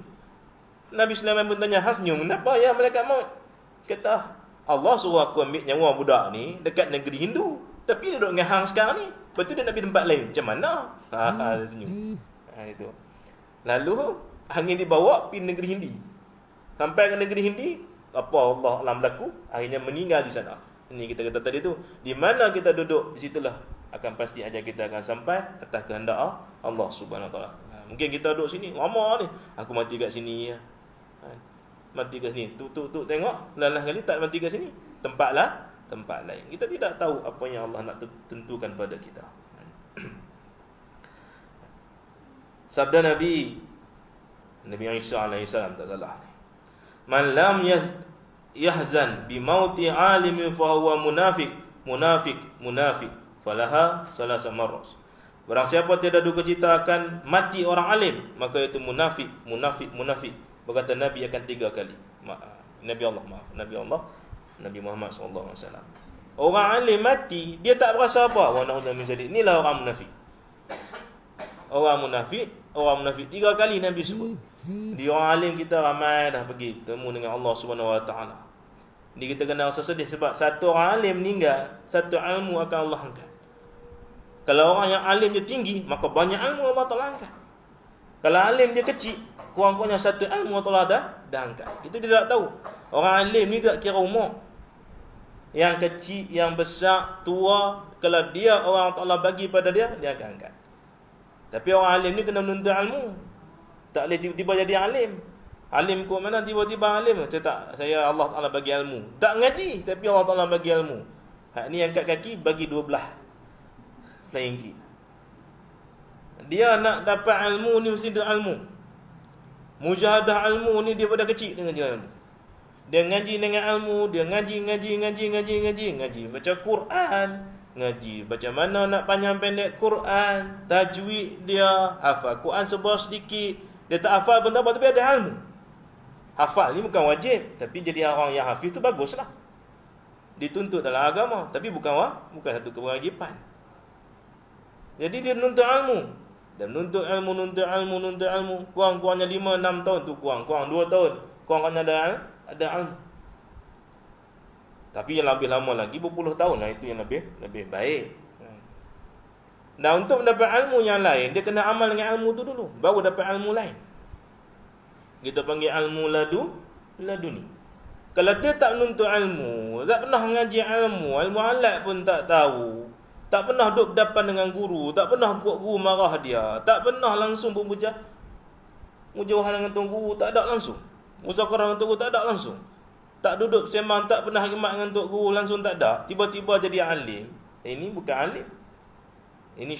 Nabi Sulaiman pun tanya, senyum kenapa ya malaikat maut? Kata, Allah suruh aku ambil nyawa budak ni dekat negeri Hindu, tapi dia duduk dengan hang sekarang ni. Lepas tu dia nak pergi tempat lain. Macam mana? Dia senyum. Itu. Lalu angin dibawa pergi negeri Hindi. Sampai ke negeri Hindi, apa Allah alam berlaku, akhirnya meninggal di sana. Ini kita kata tadi tu, di mana kita duduk, di situlah akan pasti ajal kita akan sampai atas kehendak Allah Subhanahu Wa Taala. Mungkin kita duduk sini, lama ni, aku mati kat sini ya. Mati kat sini, tu tengok, lalah kali tak mati kat sini, tempat lain. Kita tidak tahu apa yang Allah nak tentukan pada kita. Sabda Nabi Isa alaihi salam tak salah ni. Man lam yahzan bi mauti alimin fa huwa munafiq falaha salasa marras. Barang siapa tidak duka cita akan mati orang alim, maka itu munafik. Berkata Nabi akan 3 kali. Nabi Muhammad sallallahu alaihi wasallam. Orang alim mati, dia tak berasa apa. Wa na'udzu min zalik. Inilah orang munafik. Orang munafik 3 kali Nabi sebut. Di orang alim kita ramai dah pergi temu dengan Allah Subhanahu Wa Taala. Ni kita kena rasa sedih sebab satu orang alim meninggal, satu ilmu akan Allah angkat. Kalau orang yang alim dia tinggi, maka banyak ilmu Allah Taala angkat. Kalau alim dia kecil, kurang-kurangnya satu ilmu Allah Taala dah angkat. Kita tidak tahu. Orang alim ni tak kira umur. Yang kecil, yang besar, tua, kalau dia orang Taala bagi pada dia akan angkat. Tapi orang alim ni kena menuntut ilmu. Tak boleh tiba-tiba jadi alim. Alim kau mana tiba-tiba alim? Saya Allah Taala bagi ilmu. Tak ngaji tapi Allah Taala bagi ilmu. Hak ni angkat kaki bagi 12 flying kick. Dia nak dapat ilmu ni mesti ada ilmu. Mujahadah ilmu ni dia pada kecil dengan dia ilmu. Dia ngaji dengan ilmu, dia ngaji, baca Quran, ngaji macam mana nak panjang pendek Quran, tajwid dia, hafal Quran sebuah sedikit. Dia tak hafal pun tak apa, tapi ada ilmu. Hafal ni bukan wajib, tapi jadi orang yang hafiz tu baguslah. Dituntut dalam agama, tapi bukan satu kewajipan. Jadi dia menuntut ilmu. Dan menuntut ilmu. Kurang-kurangnya 5-6 tahun tu kurang 2 tahun. Kurang-kurangnya ada ilmu. Tapi yang lebih lama lagi berpuluh tahun lah, itu yang lebih baik. Nah, untuk mendapat ilmu yang lain, dia kena amal dengan ilmu tu dulu, baru dapat ilmu lain. Kita panggil ilmu laduni. Kalau dia tak menuntut ilmu, tak pernah mengaji ilmu alat pun tak tahu, tak pernah duduk berdepan dengan guru, tak pernah buat guru marah dia, tak pernah langsung bermujawalah dengan tuan guru, tak ada langsung. Muzakarah dengan tuan guru tak ada langsung. Tak duduk sembang, tak pernah khidmat dengan tuan guru langsung, tak ada. Tiba-tiba jadi alim. Ini bukan alim. Ini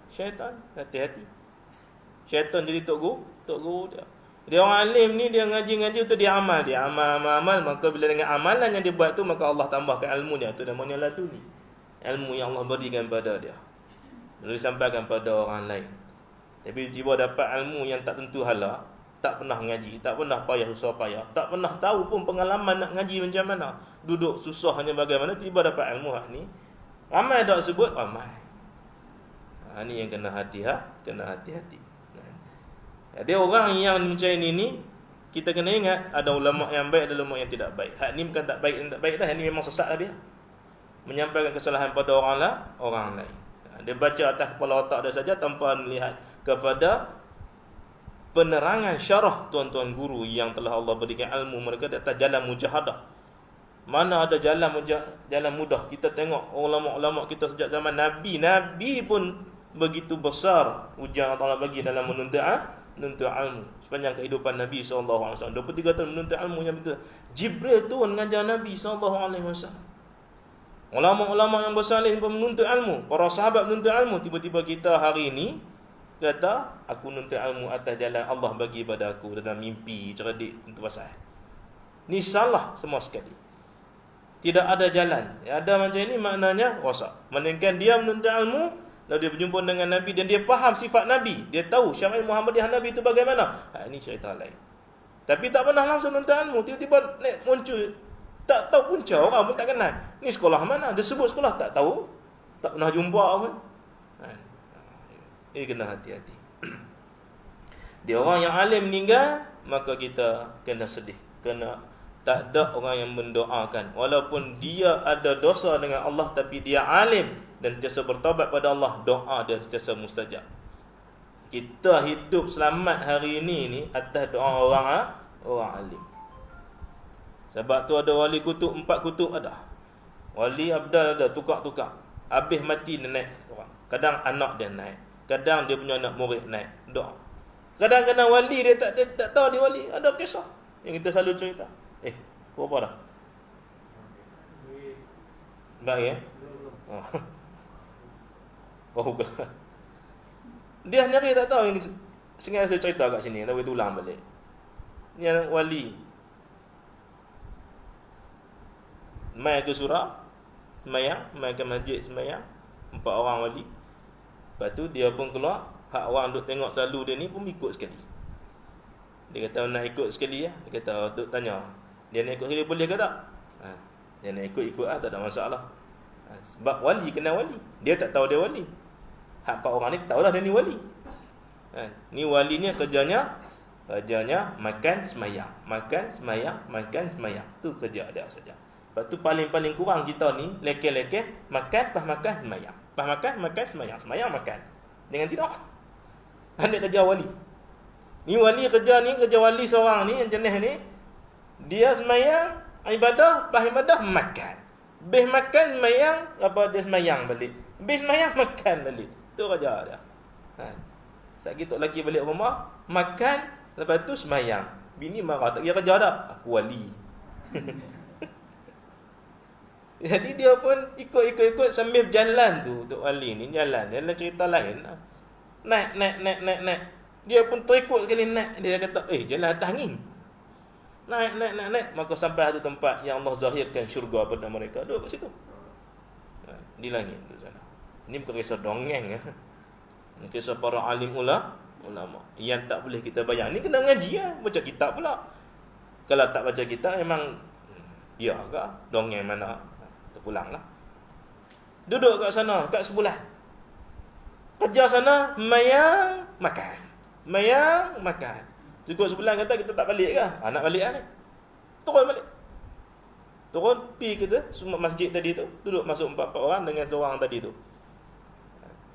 syaitan. Hati-hati. Syaitan jadi tok guru dia. Dia orang alim ni, dia ngaji-ngaji untuk dia amal. Dia amal, maka bila dengan amalan yang dia buat tu, maka Allah tambahkan ilmu dia. Itu namanya laduni. Ilmu yang Allah berikan pada dia. Lalu disampaikan pada orang lain. Tapi tiba dapat ilmu yang tak tentu hala, tak pernah ngaji, tak pernah susah payah, tak pernah tahu pun pengalaman nak ngaji macam mana. Duduk susah hanya bagaimana, tiba dapat ilmu hak ni. Ramai tak sebut, ramai. Ini yang kena hati-hati. Dia orang yang macam ini kita kena ingat, ada ulama yang baik, ada ulama yang tidak baik. Hak ni bukan tak baik dah, ini memang sesat dah dia. Menyampaikan kesalahan pada orang lain. Dia baca atas kepala otak dia saja tanpa melihat kepada penerangan syarah tuan-tuan guru yang telah Allah berikan ilmu mereka di atas jalan mujahadah. Mana ada jalan mudah. Kita tengok ulama-ulama kita sejak zaman Nabi pun begitu besar ujian Allah bagi dalam menuntut ilmu. Sepanjang kehidupan Nabi SAW 23 tahun menuntut ilmu yang betul. Jibril turun mengajar Nabi SAW. Ulama-ulama yang bersalih pun menuntut ilmu. Para sahabat menuntut ilmu. Tiba-tiba kita hari ini kata, aku menuntut ilmu atas jalan Allah bagi pada aku dalam mimpi, cerdik, tentu pasal. Ni salah semua sekali. Tidak ada jalan. Ada macam ini maknanya rosak. Melainkan dia menuntut ilmu, lalu dia berjumpa dengan Nabi dan dia faham sifat Nabi. Dia tahu syariat Muhammadiyah Nabi itu bagaimana. Ini cerita lain. Tapi tak pernah langsung menuntut ilmu. Tiba-tiba muncul. Tak tahu punca, orang pun tak kenal. Ni sekolah mana? Dia sebut sekolah, tak tahu. Tak pernah jumpa pun. Ini kena hati-hati. Dia orang yang alim meninggal, maka kita kena sedih. Kena tak ada orang yang mendoakan. Walaupun dia ada dosa dengan Allah, tapi dia alim dan tiasa bertaubat pada Allah, doa dia tiasa mustajab. Kita hidup selamat hari ini ni atas doa orang alim. Sebab tu ada wali kutub, 4 kutub ada. Wali abdal ada, tukar-tukar. Habis mati dia naik orang. Kadang anak dia naik. Kadang dia punya anak murid naik. Doa. Kadang-kadang wali dia tak tahu dia wali. Ada kisah yang kita selalu cerita. Kau apa dah? Baik ya? Bukan. Dia sendiri tak tahu yang sengaja saya cerita kat sini. Tapi ulang balik. Yang wali mai ke surau, mai ke masjid sembahyang, 4 orang wali. Lepas tu dia pun keluar, hak orang duk tengok selalu dia ni pun ikut sekali. Dia kata nak ikut sekali ya. Dia kata duk tanya, dia nak ikut sekali boleh ke tak? Dia nak ikut tak ada masalah. Sebab wali kena wali. Dia tak tahu dia wali. Hak 4 orang ni tahulah dia ni wali. Ni wali ni kerjanya makan sembahyang, makan sembahyang. Tu kerja dia saja. Lepas tu paling kurang kita ni leke-leke makan, sembahyang. Makan, sembahyang, makan. Jangan tidak. Ini kerja wali. Ni wali kerja wali seorang ni yang jenis ni. Dia sembahyang, ibadah, makan. Habis makan, sembahyang, dia sembahyang balik. Habis sembahyang, makan balik. Tu kerja dia. Saat kita lagi balik rumah, makan, lepas tu sembahyang. Bini marah, tak kira kerja dah. Aku wali. Jadi dia pun ikut sambil jalan tu. Untuk wali ni jalan cerita lain lah. Naik. Dia pun terikut sekali naik. Dia kata, jalan atas angin. Naik. Maka sampai satu tempat yang Allah zahirkan syurga pada mereka. Duduk kat situ. Di langit tu sana. Ini bukan kisah dongeng. Ini kisah para alim ulama. Yang tak boleh kita bayang. Ini kena ngaji lah. Baca kitab pula. Kalau tak baca kitab memang ya ke? Dongeng mana? Pulanglah. Duduk kat sana, kat sebulan. Kerja sana, mayang, makan. Cukup sebulan kata kita tak balik ke? Nak balik lah ni. Turun balik. Turun, pergi kita, semua masjid tadi tu. Duduk masuk 4 orang dengan seorang tadi tu.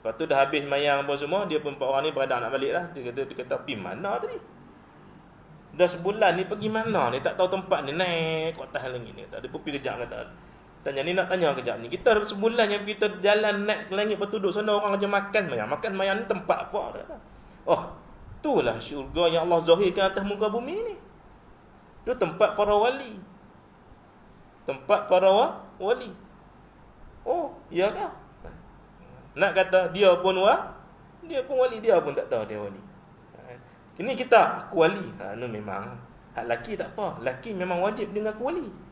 Lepas tu dah habis mayang apa semua, dia pun 4 orang ni berada nak balik lah. Dia kata, pergi mana tadi? Dah sebulan ni pergi mana ni? Tak tahu tempat ni, naik ke atas langit ni. Tak ada pergi kejap kata. Tanya ni nak tanya kejap ni. Kita dah sebulan yang kita jalan naik ke langit, lepas tu duduk sana orang aja makan mayang ni tempat apa? Itulah syurga yang Allah zahirkan atas muka bumi ni. Itu tempat para wali. Ya ke? Nak kata dia pun wali, dia pun tak tahu dia wali. Ini kita aku wali. Itu memang hak laki tak apa. Laki memang wajib dengan aku wali.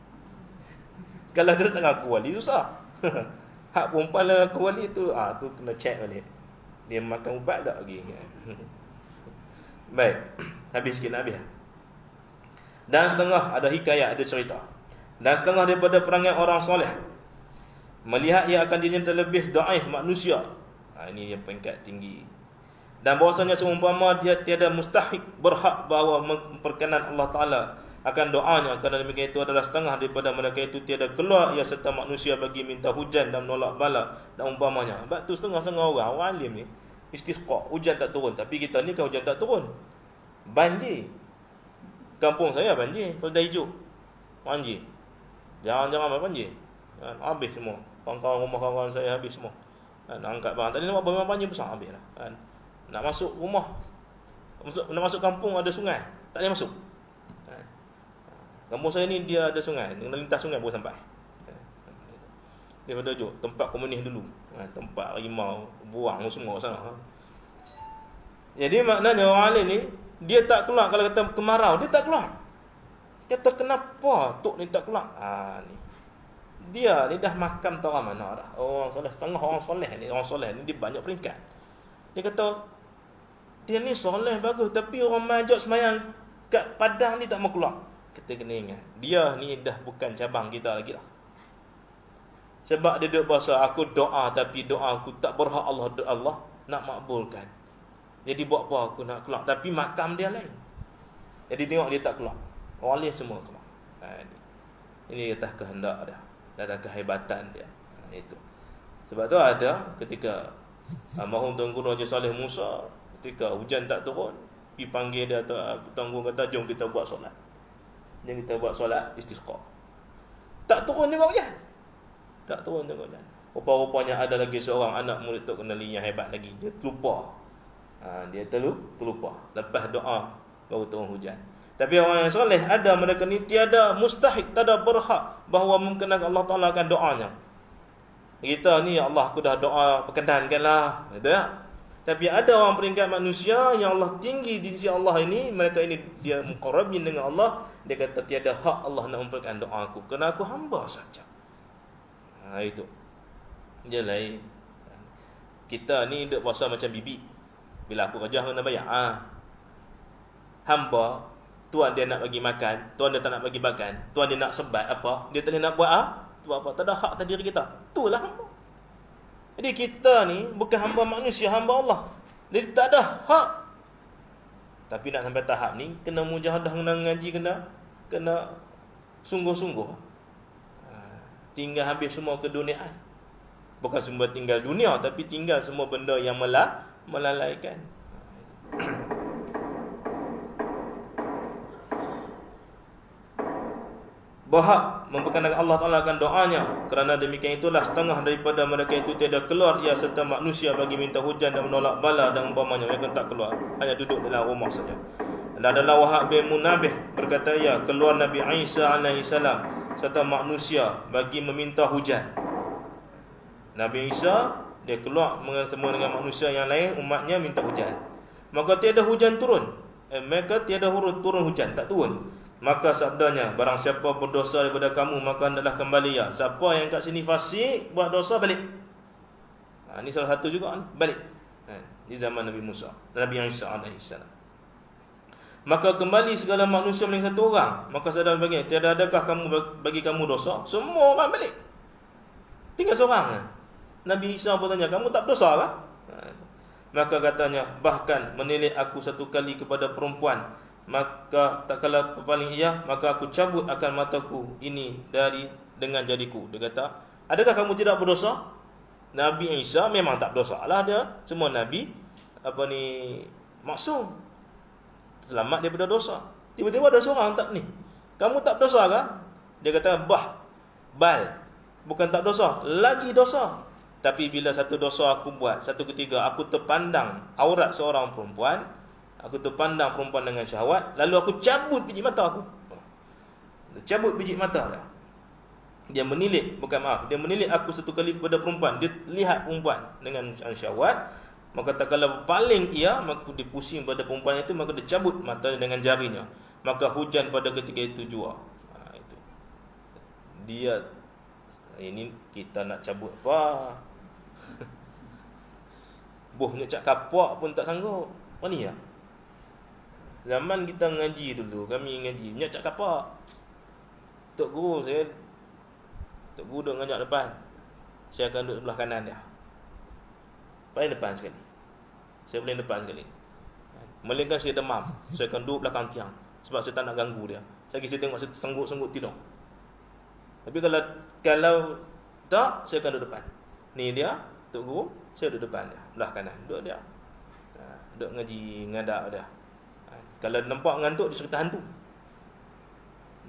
Kalau dia tak ngaku wali susah. Hak perempuan lah ngaku wali tu, tu kena check balik. Dia makan ubat tak lagi. Baik. Habis sikit nak habis. Dan setengah ada hikayat, ada cerita. Dan setengah daripada perangai orang soleh melihat ia akan dirinya terlebih daif manusia. Ini yang peringkat tinggi. Dan bahawasanya seumpama dia tiada mustahik berhak bahawa memperkenan Allah Ta'ala akan doanya, kerana demikian itu adalah setengah daripada mereka itu tiada keluar ia serta manusia bagi minta hujan dan menolak bala dan umpamanya. Sebab tu setengah-setengah orang alim ni istisqa, hujan tak turun. Tapi kita ni kan hujan tak turun, banjir. Kampung saya banjir, Kedah Hijau banjir. Jangan-jangan banjir. Habis semua. Kawan-kawan rumah kawan saya habis semua. Angkat barang. Tadi nampak memang banjir besar habis lah. Nak masuk rumah, nak masuk kampung ada sungai, tak boleh masuk. Kampung saya ni dia ada sungai, kena lintas sungai baru sampai. Daripada Johor, tempat komunis dulu. Tempat rimau, buang semua sana. Jadi maknanya orang alim ni, dia tak keluar. Kalau kata kemarau, dia tak keluar. Kata kenapa tok ni tak keluar? Ni. Dia ni dah makam tak orang mana dah. Orang soleh, setengah orang soleh ni. Orang soleh ni dia banyak peringkat. Dia kata, dia ni soleh bagus, tapi orang majak semayang kat Padang ni tak mau keluar. Kita kena ingat, dia ni dah bukan cabang kita lagi lah. Sebab dia duduk bahasa, aku doa tapi doa aku tak berhak Allah nak makbulkan. Jadi buat apa aku nak keluar? Tapi makam dia lain. Jadi tengok dia tak keluar. Orang lain semua keluar. Ini atas kehendak dia, atas kehebatan dia. Itu. Sebab tu ada ketika almarhum Tuanku Haji Saleh Musa, ketika hujan tak turun, pergi panggil dia, Tuanku kata, jom kita buat solat. Jom kita buat solat istisqa. Tak turun tengok hujan. Tak turun tengok hujan. Rupa-rupanya ada lagi seorang anak murid Tok Kenali yang hebat lagi. Dia terlupa. Dia terlupa. Lepas doa baru turun hujan. Tapi orang yang soleh ada, mereka ni tiada mustahik, tiada berhak bahawa memkenang Allah Ta'ala akan doanya. Kita ni, ya Allah, aku dah doa perkenankanlah, gitu ya. Tapi ada orang peringkat manusia yang Allah tinggi di sisi Allah ini, mereka ini dia muqarrabin dengan Allah, dia kata tiada hak Allah nak memperkenankan doa aku, kerana aku hamba saja. Itu. Dia lain. Kita ni duk puasa macam bibi. Bila aku kerja kena bayar. Hamba, tuan dia nak bagi makan, tuan dia tak nak bagi makan, tuan dia nak sebat apa, dia tak nak buat buat apa, tak ada hak atas diri kita. Itulah hamba. Jadi kita ni bukan hamba manusia, hamba Allah. Jadi tak ada hak. Tapi nak sampai tahap ni, kena mujahadah, kena ngaji, kena sungguh-sungguh. Tinggal habis semua keduniaan. Bukan semua tinggal dunia, tapi tinggal semua benda yang melalaikan. Berhak memperkenalkan Allah Ta'ala akan doanya. Kerana demikian itulah setengah daripada mereka itu tiada keluar, ia serta manusia bagi minta hujan dan menolak bala dan umpamanya. Mereka tak keluar, hanya duduk dalam rumah saja. Dan adalah Wahab bin Munabih berkata, ya, keluar Nabi Isa AS serta manusia bagi meminta hujan. Nabi Isa dia keluar bersama dengan manusia yang lain, umatnya minta hujan. Maka tiada hujan turun. Mereka tiada turun hujan, tak turun. Maka sabdanya, barang siapa berdosa daripada kamu, maka hendaklah kembali ya. Siapa yang kat sini fasik, buat dosa, balik. Ini salah satu juga, balik. Di zaman Nabi Musa, Nabi Isa AS. Maka kembali segala manusia melainkan satu orang. Maka saudara bagi, tiada adakah kamu bagi kamu dosa? Semua orang balik. Tinggal seorang. Nabi Isa bertanya, kamu tak berdosa kah? Maka katanya, bahkan menilik aku satu kali kepada perempuan, maka tak kala berpaling ia, maka aku cabut akan mataku ini dengan jariku. Dia kata, adakah kamu tidak berdosa? Nabi Isa memang tak berdosa lah dia. Semua Nabi maksum, selamat daripada dosa. Tiba-tiba ada seorang tak ni, kamu tak berdosa kah? Dia kata, bal, bukan tak berdosa, lagi dosa. Tapi bila satu dosa aku buat, satu ketika aku terpandang aurat seorang perempuan, aku terpandang perempuan dengan syahwat, lalu aku cabut biji mata aku. Cabut biji mata dia. Dia menilik, dia menilik aku satu kali kepada perempuan. Dia lihat perempuan dengan syahwat, maka tak kala paling ia, maka dia pusing pada perempuan itu, maka dia cabut matanya dengan jarinya. Maka hujan pada ketika itu jua. Itu. Dia, ini kita nak cabut apa? Boh nak kapak pun tak sanggup. Apa ni ya? Zaman kita ngaji dulu, kami ngaji, nyat kapak. Tok Guru duduk ngajak depan. Saya akan duduk sebelah kanan dia. Paling depan sekali. Saya paling depan sekali. Melainkan saya demam, saya akan duduk belakang tiang. Sebab saya tak nak ganggu dia. Saya tengok saya sanggup-sanggup tidur. Tapi kalau tak, saya akan duduk depan. Ni dia, Tok Guru, saya duduk depan dia, belah kanan, duduk dia. duk ngaji ngadak dah. Kalau nampak ngantuk, dia cerita hantu.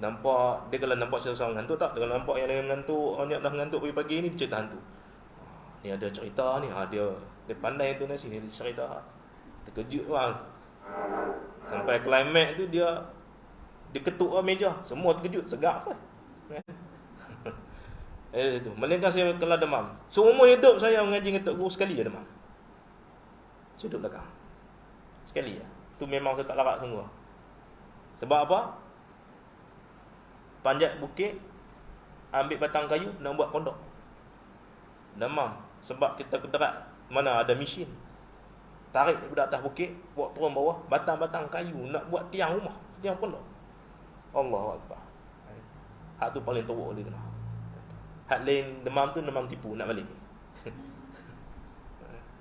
Nampak, dia kalau nampak seseorang ngantuk tak, kalau nampak yang lain ngantuk, banyak dah ngantuk pagi-pagi ni, dia cerita hantu. Ni ada cerita ni, dia pandai tu nasi ni, dia cerita. Terkejut orang. Sampai climax tu dia ketuk meja, semua terkejut, segak apa. Itu. Melainkan saya telah demam. Seumur hidup saya mengaji dengan Tok Guru sekali je demam. Saya duduk belakang. Sekali je. Tu memang saya tak larat sungguh. Sebab apa? Panjat bukit, ambil batang kayu, nak buat pondok. Demam. Sebab kita kederat, mana ada mesin. Tarik daripada atas bukit, buat turun bawah, batang-batang kayu, nak buat tiang rumah, tiang pondok. Allahu Akbar. Hak tu paling teruk dia kena. Hak lain demam tu demam tipu, nak balik.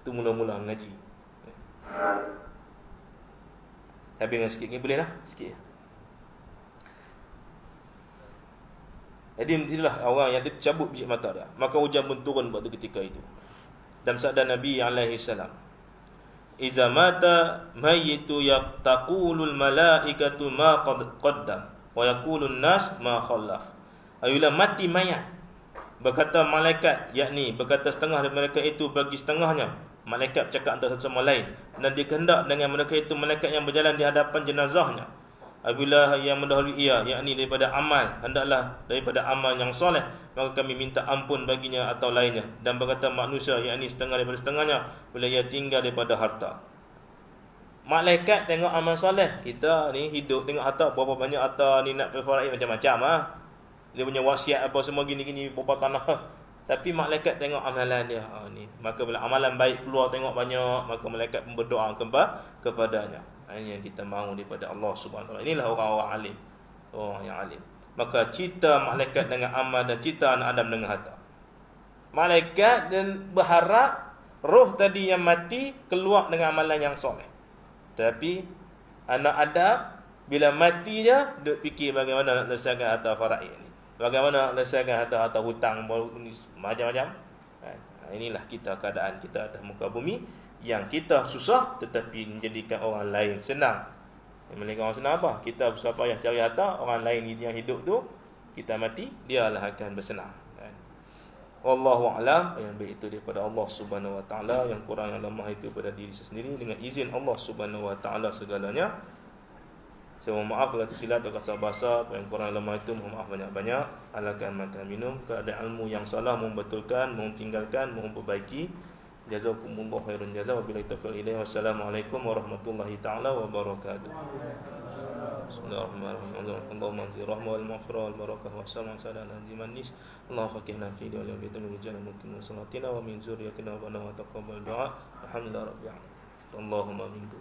Tu mula-mula ngaji. Habis dengan sikit ni boleh dah? Sikit. Jadi itulah orang yang tercabut biji mata dia. Maka hujan pun turun waktu ketika itu. Dan sabda Nabi alaihi salam, "Iza mata mayyitu yaqtaqulul malaikatu ma qaddam wa yaqulun nas ma khallaf." Apabila mati mayat, berkata malaikat, yakni berkata setengah dari mereka itu bagi setengahnya. Malaikat bercakap antara satu sama lain, dan dikehendak dengan mereka itu malaikat yang berjalan di hadapan jenazahnya. Apabila yang mendahului ia, yakni daripada amal, hendaklah daripada amal yang soleh, maka kami minta ampun baginya atau lainnya. Dan berkata manusia, yakni setengah daripada setengahnya, bila ia tinggal daripada harta. Malaikat tengok amal soleh. Kita ni hidup tengok harta, berapa banyak harta ni nak berfaraid macam-macam ah. Dia punya wasiat apa semua gini-gini, berapa tanah. Tapi malaikat tengok amalan dia. Ni. Maka bila amalan baik keluar tengok banyak, maka malaikat pun berdoa kepadanya. Ini yang kita mahu daripada Allah Subhanahu Wa Taala. Inilah orang-orang alim. Orang yang alim. Maka cita malaikat dengan amal dan cita anak Adam dengan harta. Malaikat dan berharap roh tadi yang mati keluar dengan amalan yang soleh. Tapi anak Adam bila mati dia, duk fikir bagaimana nak selesaikan harta faraid ni. Bagaimana nak selesaikan harta hutang macam-macam. Inilah kita keadaan kita atas muka bumi, yang kita susah tetapi menjadikan orang lain senang. Yang orang senang apa? Kita susah payah cari harta, orang lain yang hidup tu, kita mati, dialah akan bersenang. Wallahu a'lam. Yang baik itu daripada Allah Subhanahu Wa Taala, yang kurang yang lemah itu pada diri sendiri. Dengan izin Allah Subhanahu Wa Taala segalanya. Saya mohon maaf kalau tersilap atau kasar bahasa, yang kurang lemah itu mohon maaf banyak-banyak. Alakan makan minum, keadaan ilmu yang salah mohon betulkan, mohon tinggalkan, mohon perbaiki. Jazakumullah khairan jazaa. Wabillahi taufiq hidayah. Wassalamualaikum warahmatullahi taala wabarakatuh. Bismillahirrahmanirrahim. Allahumma anzil rahmah wal maghfirah wal barakah wa salam ala nabiyyina nis. Allahumma faqihna fi din wal bitan min jannah mungkin salatina wa min zurriyyatina wa taqabbal du'a. Alhamdulillah rabbil alamin. Allahumma minkum.